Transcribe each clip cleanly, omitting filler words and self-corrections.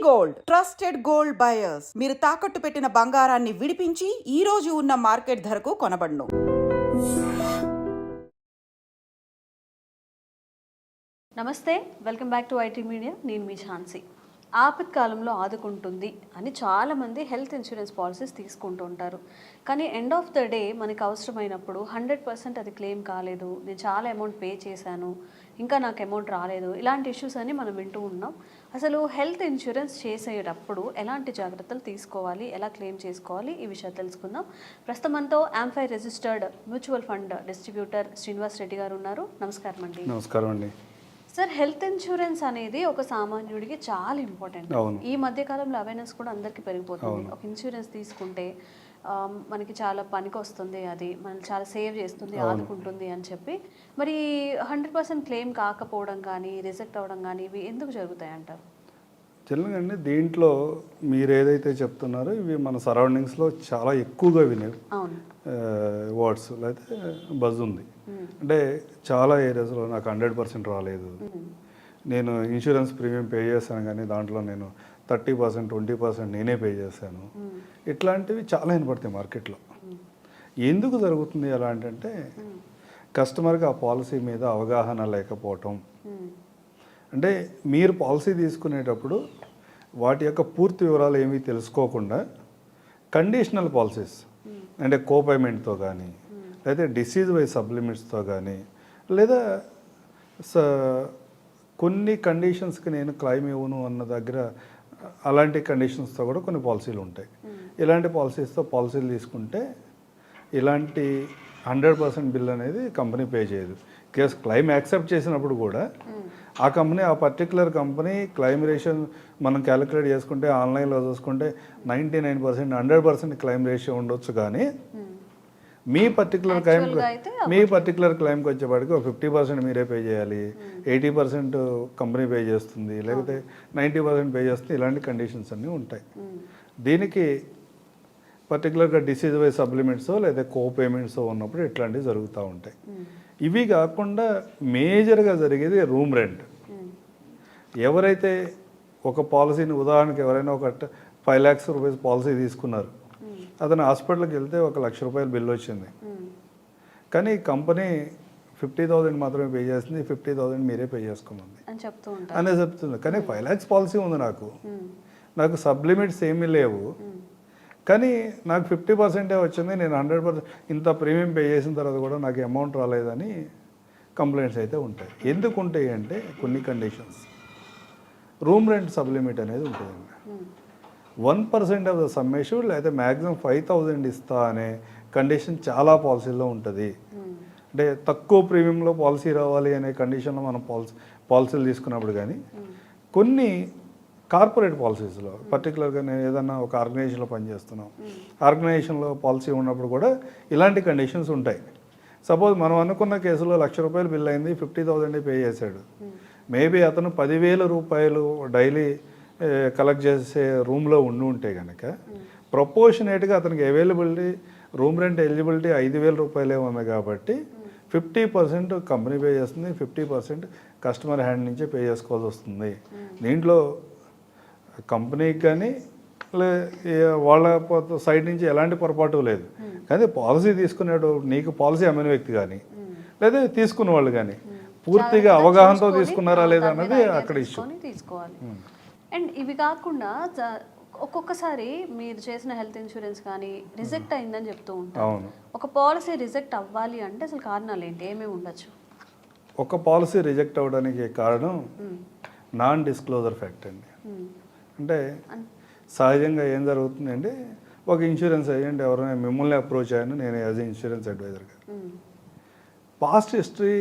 Gold trusted gold buyers మీరు తాకట్టు పెట్టిన బంగారాన్ని విడిపించి ఈ రోజు ఉన్న మార్కెట్ ధరకు కొనబడును. నమస్తే, welcome back to IT media. నేను మీ ఝాన్సీ. ఆపత్కాలంలో ఆదుకుంటుంది అని చాలామంది హెల్త్ ఇన్సూరెన్స్ పాలసీస్ తీసుకుంటూ ఉంటారు. కానీ ఎండ్ ఆఫ్ ద డే మనకు అవసరమైనప్పుడు 100% అది క్లెయిమ్ కాలేదు, నేను చాలా అమౌంట్ పే చేశాను, ఇంకా నాకు అమౌంట్ రాలేదు, ఇలాంటి ఇష్యూస్ అన్ని మనం వింటూ ఉన్నాం. అసలు హెల్త్ ఇన్సూరెన్స్ చేసేటప్పుడు ఎలాంటి జాగ్రత్తలు తీసుకోవాలి, ఎలా క్లెయిమ్ చేసుకోవాలి, ఈ విషయాలు తెలుసుకుందాం. ప్రస్తుతం మనతో AMFI registered mutual fund distributor Srinivas Reddy గారు ఉన్నారు. నమస్కారం అండి. నమస్కారం అండి. సార్, హెల్త్ ఇన్సూరెన్స్ అనేది ఒక సామాన్యుడికి చాలా ఇంపార్టెంట్. ఈ మధ్య కాలంలో అవేర్నెస్ కూడా అందరికీ పెరిగిపోతుంది. ఒక ఇన్సూరెన్స్ తీసుకుంటే మనకి చాలా పనికి వస్తుంది, అది మనల్ని చాలా సేవ్ చేస్తుంది, ఆదుకుంటుంది అని చెప్పి. మరి 100% క్లెయిమ్ కాకపోవడం కానీ, రిజెక్ట్ అవ్వడం కానీ ఇవి ఎందుకు జరుగుతాయి అంటారు? జనరల్గా అండి, దీంట్లో మీరు ఏదైతే చెప్తున్నారో ఇవి మన సరౌండింగ్స్లో చాలా ఎక్కువగా వినే వర్డ్స్ లేకపోతే బజ్ ఉంది. అంటే చాలా ఏరియాస్లో నాకు 100% రాలేదు, నేను ఇన్సూరెన్స్ ప్రీమియం పే చేశాను కానీ దాంట్లో నేను 30%, 20% నేనే పే చేశాను, ఇట్లాంటివి చాలా వినపడతాయి మార్కెట్లో. ఎందుకు జరుగుతుంది అలా అంటే కస్టమర్కి ఆ పాలసీ మీద అవగాహన లేకపోవటం. అంటే మీరు పాలసీ తీసుకునేటప్పుడు వాటి యొక్క పూర్తి వివరాలు ఏమీ తెలుసుకోకుండా కండిషనల్ పాలసీస్ అంటే కోపేమెంట్తో కానీ, లేదా డిసీజ్ వైజ్ సప్లిమెంట్స్తో కానీ, లేదా కొన్ని కండిషన్స్కి నేను క్లైమ్ ఇవ్వను అన్న దగ్గర అలాంటి కండిషన్స్తో కూడా కొన్ని పాలసీలు ఉంటాయి. ఇలాంటి పాలసీస్తో పాలసీలు తీసుకుంటే ఇలాంటి 100% బిల్ అనేది కంపెనీ పే చేయదు. కేసు క్లైమ్ యాక్సెప్ట్ చేసినప్పుడు కూడా ఆ కంపెనీ, ఆ పర్టికులర్ కంపెనీ క్లైమ్ రేషియో మనం క్యాలిక్యులేట్ చేసుకుంటే ఆన్లైన్లో చూసుకుంటే 99%, 100% క్లైమ్ రేషియో ఉండొచ్చు. కానీ మీ పర్టికులర్ క్లైమ్కి వచ్చేపాటికి 50% మీరే పే చేయాలి, 80% కంపెనీ పే చేస్తుంది, లేకపోతే 90% పే చేస్తుంది. ఇలాంటి కండిషన్స్ అన్నీ ఉంటాయి. దీనికి పర్టికులర్గా డిసీజ్ వైజ్ సప్లిమెంట్స్ లేదా కో పేమెంట్స్ ఉన్నప్పుడు ఇట్లాంటివి జరుగుతూ ఉంటాయి. ఇవి కాకుండా మేజర్గా జరిగేది రూమ్ రెంట్. ఎవరైతే ఒక పాలసీని, ఉదాహరణకి ఎవరైనా ఒక 5 lakhs రూపీస్ పాలసీ తీసుకున్నారు, అతను హాస్పిటల్కి వెళ్తే 1 లక్ష రూపాయలు బిల్ వచ్చింది, కానీ కంపెనీ 50,000 మాత్రమే పే చేస్తుంది, 50,000 మీరే పే చేసుకోమంది అనే చెప్తుంది. కానీ 5 lakhs పాలసీ ఉంది, నాకు సబ్లిమిట్స్ ఏమీ లేవు, కానీ నాకు 50% వచ్చింది, నేను 100% ఇంత ప్రీమియం పే చేసిన తర్వాత కూడా నాకు అమౌంట్ రాలేదని కంప్లైంట్స్ అయితే ఉంటాయి. ఎందుకు ఉంటాయి అంటే కొన్ని కండిషన్స్. రూమ్ రెంట్ సబ్లిమిట్ అనేది ఉంటుందండి. 1% ఆఫ్ ద సమ్మేషన్ లేదా మ్యాక్సిమం 5,000 ఇస్తా అనే కండిషన్ చాలా పాలసీల్లో ఉంటుంది. అంటే తక్కువ ప్రీమియంలో పాలసీ రావాలి అనే కండిషన్లో మనం పాలసీలు తీసుకున్నప్పుడు, కానీ కొన్ని కార్పొరేట్ పాలసీస్లో పర్టికులర్గా నేను ఏదన్నా ఒక ఆర్గనైజేషన్లో పనిచేస్తున్నాం, ఆర్గనైజేషన్లో పాలసీ ఉన్నప్పుడు కూడా ఇలాంటి కండిషన్స్ ఉంటాయి. సపోజ్ మనం అనుకున్న కేసులో 1 లక్ష రూపాయలు బిల్ అయింది, 50,000 పే చేశాడు. మేబీ అతను 10,000 రూపాయలు డైలీ కలెక్ట్ చేసే రూమ్లో ఉంటే కనుక ప్రపోర్షనేట్గా అతనికి అవైలబిలిటీ రూమ్ రెంట్ ఎలిజిబిలిటీ 5,000 రూపాయలే ఉంది కాబట్టి 50% కంపెనీ పే చేస్తుంది, 50% కస్టమర్ హ్యాండ్ నుంచే పే చేసుకోవాల్సి వస్తుంది. దీంట్లో కంపెనీకి కానీ వాళ్ళ సైడ్ నుంచి ఎలాంటి పొరపాటు లేదు. కానీ పాలసీ తీసుకునేటప్పుడు నీకు పాలసీ అమ్మిన వ్యక్తి కానీ లేదా తీసుకున్న వాళ్ళు కానీ పూర్తిగా అవగాహనతో తీసుకున్నారా లేదా అన్నది అక్కడ ఇష్యూ. అండ్ ఇవి కాకుండా ఒక్కొక్కసారి మీరు చేసిన హెల్త్ ఇన్సూరెన్స్ కానీ రిజెక్ట్ అయిందని చెప్తూ ఉంటారు. ఒక పాలసీ రిజెక్ట్ అవ్వాలి అంటే అసలు కారణాలు ఏంటి, ఏమేమి ఉండొచ్చు? ఒక పాలసీ రిజెక్ట్ అవ్వడానికి కారణం నాన్ డిస్క్లోజర్ ఫ్యాక్ట్ అండి. అంటే సహజంగా ఏం జరుగుతుందంటే ఒక ఇన్సూరెన్స్ ఏజెంట్ ఎవరైనా మిమ్మల్ని అప్రోచ్ అయ్యాను నేను యాజ్ ఇన్సూరెన్స్ అడ్వైజర్గా, పాస్ట్ హిస్టరీ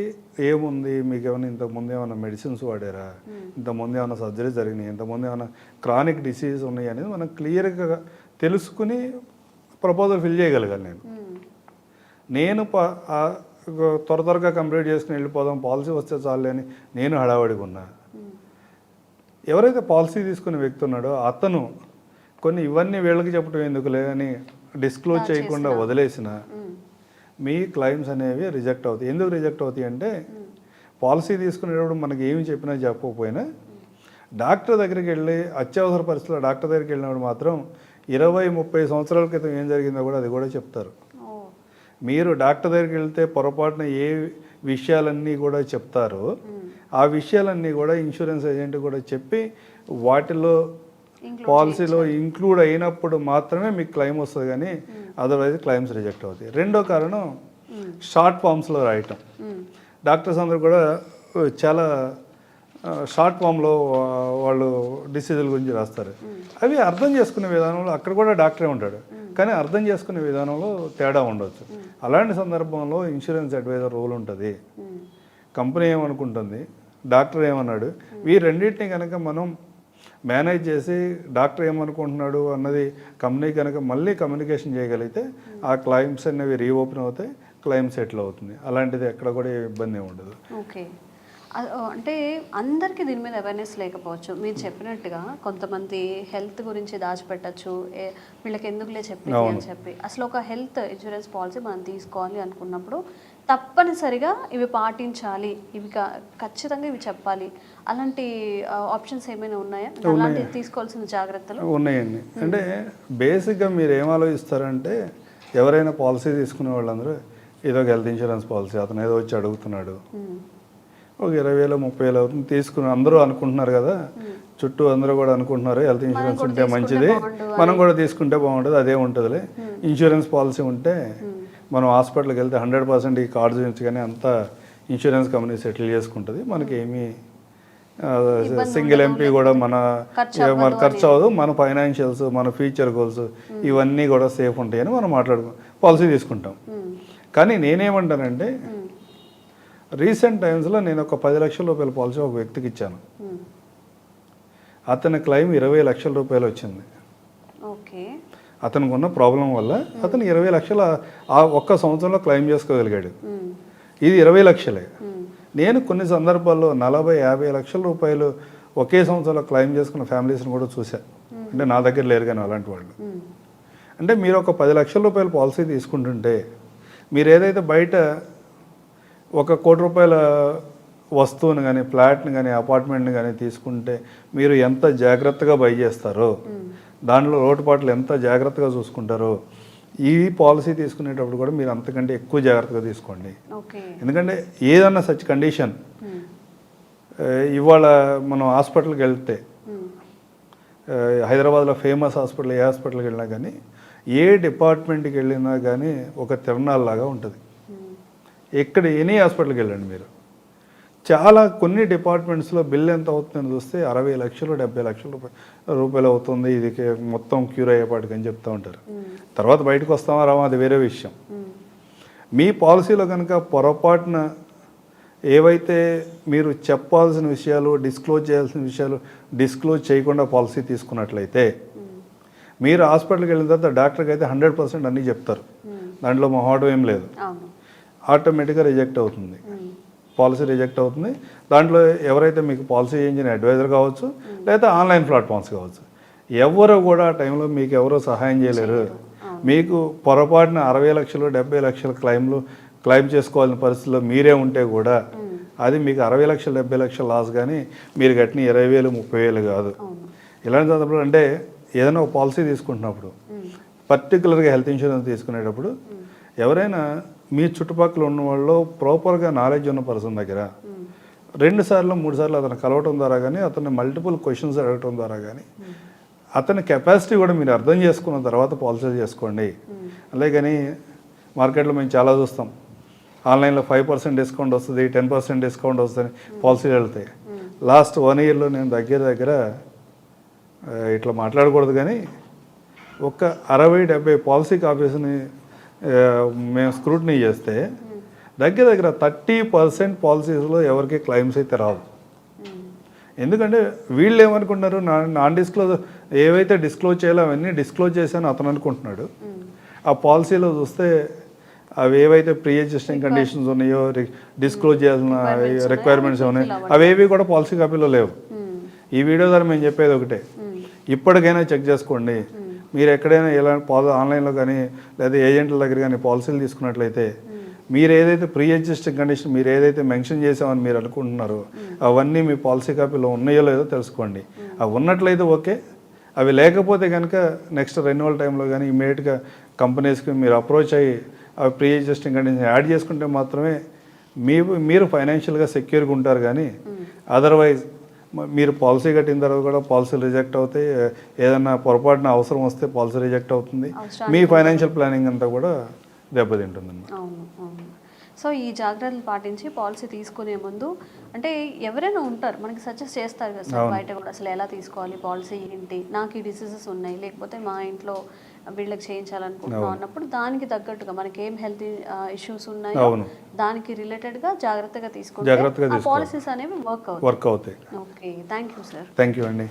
ఏముంది, మీకు ఏమైనా ఇంతకుముందు ఏమైనా మెడిసిన్స్ వాడారా, ఇంతకుముందు ఏమైనా సర్జరీ జరిగినాయి, ఇంతకుముందు ఏమైనా క్రానిక్ డిసీజ్ ఉన్నాయి అనేది మనం క్లియర్గా తెలుసుకుని ప్రపోజల్ ఫిల్ చేయగలగాలి. నేను త్వరగా కంప్లీట్ చేసుకుని వెళ్ళిపోదాం, పాలసీ వస్తే చాలు అని నేను హడావడిగా ఉన్నా. ఎవరైతే పాలసీ తీసుకునే వ్యక్తి ఉన్నాడో అతను కొన్ని ఇవన్నీ వీళ్ళకి చెప్పడం ఎందుకులే అని డిస్క్లోజ్ చేయకుండా వదిలేసిన మీ క్లైమ్స్ అనేవి రిజెక్ట్ అవుతాయి. ఎందుకు రిజెక్ట్ అవుతాయి అంటే పాలసీ తీసుకునేటప్పుడు మనకి ఏమి చెప్పినా చెప్పకపోయినా డాక్టర్ దగ్గరికి వెళ్ళి అత్యవసర పరిస్థితుల్లో డాక్టర్ దగ్గరికి వెళ్ళినప్పుడు మాత్రం 20-30 సంవత్సరాల క్రితం ఏం జరిగిందో కూడా అది కూడా చెప్తారు. మీరు డాక్టర్ దగ్గరికి వెళ్తే పొరపాటున ఏ విషయాలన్నీ కూడా చెప్తారో ఆ విషయాలన్నీ కూడా ఇన్సూరెన్స్ ఏజెంట్ కూడా చెప్పి వాటిలో పాలసీలో ఇంక్లూడ్ అయినప్పుడు మాత్రమే మీకు క్లెయిమ్ వస్తుంది, కానీ అదర్వైజ్ క్లెయిమ్స్ రిజెక్ట్ అవుతాయి. రెండో కారణం షార్ట్ ఫామ్స్లో రాయటం. డాక్టర్స్ అందరూ కూడా చాలా షార్ట్ ఫామ్లో వాళ్ళు డిసీజుల గురించి రాస్తారు. అవి అర్థం చేసుకునే విధానంలో అక్కడ కూడా డాక్టరే ఉంటాడు, కానీ అర్థం చేసుకునే విధానంలో తేడా ఉండవచ్చు. అలాంటి సందర్భంలో ఇన్సూరెన్స్ అడ్వైజర్ రోల్ ఉంటుంది. కంపెనీ ఏమనుకుంటుంది, డాక్టర్ ఏమన్నాడు, ఈ రెండింటిని కనుక మనం మేనేజ్ చేసి డాక్టర్ ఏమనుకుంటున్నాడు అన్నది కంపెనీ కనుక మళ్ళీ కమ్యూనికేషన్ చేయగలిగితే ఆ క్లైమ్స్ అనేవి రీఓపెన్ అవుతాయి, క్లైమ్ సెటిల్ అవుతుంది. అలాంటిది ఎక్కడ కూడా ఇబ్బంది ఉండదు. ఓకే, అంటే అందరికీ దీని మీద అవేర్నెస్ లేకపోవచ్చు. మీరు చెప్పినట్టుగా కొంతమంది హెల్త్ గురించి దాచిపెట్టచ్చు, వీళ్ళకి ఎందుకులే చెప్పి అని చెప్పి. అసలు ఒక హెల్త్ ఇన్సూరెన్స్ పాలసీ మనం తీసుకోవాలి అనుకున్నప్పుడు తప్పనిసరిగా ఇవి పాటించాలి, ఇవి ఖచ్చితంగా ఇవి చెప్పాలి, అలాంటి ఆప్షన్స్ ఏమైనా ఉన్నాయా? అలాంటి తీసుకోవాల్సిన జాగ్రత్తలు ఉన్నాయండి. అంటే బేసిక్గా మీరు ఏం ఆలోచిస్తారంటే, ఎవరైనా పాలసీ తీసుకునే వాళ్ళందరూ ఏదో ఒక హెల్త్ ఇన్సూరెన్స్ పాలసీ అతను ఏదో వచ్చి అడుగుతున్నాడు, ఒక 20,000 30,000 అవుతుంది తీసుకుని అందరూ అనుకుంటున్నారు కదా, చుట్టూ అందరూ కూడా అనుకుంటున్నారు హెల్త్ ఇన్సూరెన్స్ ఉంటే మంచిది, మనం కూడా తీసుకుంటే బాగుంటుంది, అదే ఉంటుందిలే. ఇన్సూరెన్స్ పాలసీ ఉంటే మనం హాస్పిటల్కి వెళ్తే 100% ఈ కార్డు చూపించి కానీ అంతా ఇన్సూరెన్స్ కంపెనీ సెటిల్ చేసుకుంటుంది, మనకి ఏమీ సింగిల్ ఎంపీ కూడా మన ఖర్చు అవ్వదు, మన ఫైనాన్షియల్స్ మన ఫ్యూచర్ గోల్స్ ఇవన్నీ కూడా సేఫ్ ఉంటాయని మనం పాలసీ తీసుకుంటాం. కానీ నేనేమంటానంటే, రీసెంట్ టైమ్స్లో నేను ఒక 10 లక్షల రూపాయల పాలసీ ఒక వ్యక్తికి ఇచ్చాను. అతని క్లెయిమ్ 20 లక్షల రూపాయలు వచ్చింది. అతనికి ఉన్న ప్రాబ్లం వల్ల అతను 20 లక్షల ఆ ఒక్క సంవత్సరంలో క్లెయిమ్ చేసుకోగలిగాడు. ఇది 20 లక్షలే. నేను కొన్ని సందర్భాల్లో 40-50 లక్షల రూపాయలు ఒకే సంవత్సరంలో క్లెయిమ్ చేసుకున్న ఫ్యామిలీస్ని కూడా చూశాను. అంటే నా దగ్గర లేరు కానీ అలాంటి వాళ్ళు. అంటే మీరు ఒక 10 లక్షల రూపాయల పాలసీ తీసుకుంటుంటే, మీరు ఏదైతే బయట ఒక 1 కోటి రూపాయల వస్తువుని కానీ ఫ్లాట్ని కానీ అపార్ట్మెంట్ని కానీ తీసుకుంటే మీరు ఎంత జాగ్రత్తగా బై చేస్తారో, దాంట్లో లోటుపాట్లు ఎంత జాగ్రత్తగా చూసుకుంటారో, ఈ పాలసీ తీసుకునేటప్పుడు కూడా మీరు అంతకంటే ఎక్కువ జాగ్రత్తగా తీసుకోండి. ఎందుకంటే ఏదన్నా సచ్ కండిషన్, ఇవాళ మనం హాస్పిటల్కి వెళ్తే హైదరాబాద్లో ఫేమస్ హాస్పిటల్ ఏ హాస్పిటల్కి వెళ్ళినా కానీ ఏ డిపార్ట్మెంట్కి వెళ్ళినా కానీ ఒక తిరణాల్లాగా ఉంటుంది. ఎక్కడ ఎనీ హాస్పిటల్కి వెళ్ళండి మీరు, చాలా కొన్ని డిపార్ట్మెంట్స్లో బిల్ ఎంత అవుతుందని చూస్తే 60 లక్షలు 70 లక్షల రూపాయలు అవుతుంది, ఇది మొత్తం క్యూర్ అయ్యేపాటికి అని చెప్తూ ఉంటారు. తర్వాత బయటకు వస్తామా రావా అది వేరే విషయం. మీ పాలసీలో కనుక పొరపాటున ఏవైతే మీరు చెప్పాల్సిన విషయాలు, డిస్క్లోజ్ చేయాల్సిన విషయాలు డిస్క్లోజ్ చేయకుండా పాలసీ తీసుకున్నట్లయితే, మీరు హాస్పిటల్కి వెళ్ళిన తర్వాత డాక్టర్కి అయితే 100% అన్నీ చెప్తారు, దాంట్లో మొహమాటం ఏం లేదు. ఆటోమేటిక్గా రిజెక్ట్ అవుతుంది, పాలసీ రిజెక్ట్ అవుతుంది. దాంట్లో ఎవరైతే మీకు పాలసీ చేయించిన అడ్వైజర్ కావచ్చు, లేదా ఆన్లైన్ ప్లాట్ఫామ్స్ కావచ్చు, ఎవరు కూడా ఆ టైంలో మీకు ఎవరో సహాయం చేయలేరు. మీకు పొరపాటున 60 లక్షలు 70 లక్షల క్లెయిమ్ చేసుకోవాల్సిన పరిస్థితుల్లో మీరే ఉంటే కూడా అది మీకు 60 లక్షలు 70 లక్షల లాస్, కానీ మీరు కట్టిన 20,000 30,000 కాదు. ఇలాంటి సందర్భంలో అంటే ఏదైనా ఒక పాలసీ తీసుకుంటున్నప్పుడు, పర్టికులర్గా హెల్త్ ఇన్సూరెన్స్ తీసుకునేటప్పుడు ఎవరైనా మీ చుట్టుపక్కల ఉన్న వాళ్ళు ప్రాపర్గా నాలెడ్జ్ ఉన్న పర్సన్ దగ్గర 2 సార్లు 3 సార్లు అతను కలవటం ద్వారా కానీ, అతన్ని మల్టిపుల్ క్వశ్చన్స్ అడగటం ద్వారా కానీ, అతని కెపాసిటీ కూడా మీరు అర్థం చేసుకున్న తర్వాత పాలసీ చేసుకోండి. అలాగని మార్కెట్లో మేము చాలా చూస్తాం, ఆన్లైన్లో 5% డిస్కౌంట్ వస్తుంది, 10% డిస్కౌంట్ వస్తుంది, పాలసీలు వెళ్తాయి. లాస్ట్ 1 ఇయర్లో నేను దగ్గర ఇట్లా మాట్లాడకూడదు కానీ ఒక 60-70 పాలసీ కాపీస్ని మేము స్క్రూటినీ చేస్తే దగ్గర 30% పాలసీస్లో ఎవరికి క్లెయిమ్స్ అయితే రావు. ఎందుకంటే వీళ్ళు ఏమనుకుంటున్నారు, నాన్ డిస్క్లోజ్ ఏవైతే డిస్క్లోజ్ చేయాలో అవన్నీ డిస్క్లోజ్ చేశాను అతను అనుకుంటున్నాడు. ఆ పాలసీలో చూస్తే అవి ఏవైతే ప్రీ ఎగ్జిస్టింగ్ కండిషన్స్ ఉన్నాయో, డిస్క్లోజ్ చేయాల్సిన రిక్వైర్మెంట్స్ ఉన్నాయో, అవేవి కూడా పాలసీ కాపీలో లేవు. ఈ వీడియో ద్వారా మేము చెప్పేది ఒకటే, ఇప్పటికైనా చెక్ చేసుకోండి. మీరు ఎక్కడైనా ఇలా ఆన్లైన్లో కానీ లేదా ఏజెంట్ల దగ్గర కానీ పాలసీలు తీసుకున్నట్లయితే మీరు ఏదైతే ప్రీ ఎగ్జిస్టింగ్ కండిషన్ మీరు ఏదైతే మెన్షన్ చేసామని మీరు అనుకుంటున్నారో అవన్నీ మీ పాలసీ కాపీలో ఉన్నాయో లేదో తెలుసుకోండి. అవి ఉన్నట్లయితే ఓకే, అవి లేకపోతే కనుక నెక్స్ట్ రెన్యువల్ టైంలో కానీ ఇమీడియట్గా కంపెనీస్కి మీరు అప్రోచ్ అయ్యి అవి ప్రీ ఎగ్జిస్టింగ్ కండిషన్ యాడ్ చేసుకుంటే మాత్రమే మీరు ఫైనాన్షియల్గా సెక్యూర్గా ఉంటారు. కానీ అదర్వైజ్ మీరు పాలసీ కట్టిన తర్వాత కూడా పాలసీలు రిజెక్ట్ అవుతాయి, ఏదైనా పొరపాటున అవసరం వస్తే పాలసీ రిజెక్ట్ అవుతుంది, మీ ఫైనాన్షియల్ ప్లానింగ్ అంతా కూడా దెబ్బతింటుందన్నమాట. అవును అవును. సో ఈ జాగ్రత్తలు పాటించి పాలసీ తీసుకునే ముందు అంటే ఎవరైనా ఉంటారు మనకి సజెస్ట్ చేస్తారు కదా సార్ బయట కూడా అసలు ఎలా తీసుకోవాలి పాలసీ ఏంటి, నాకు ఈ డిసీజెస్ ఉన్నాయి లేకపోతే మా ఇంట్లో వీళ్ళకి చేయించాలనుకుంటున్నాం అన్నప్పుడు దానికి తగ్గట్టుగా మనకి ఏం హెల్త్ ఇష్యూస్ ఉన్నాయో దానికి రిలేటెడ్గా జాగ్రత్తగా తీసుకుంటే పాలసీస్ అనేవి వర్క్ అవుతాయి. Okay, thank you sir. Thank you అండి.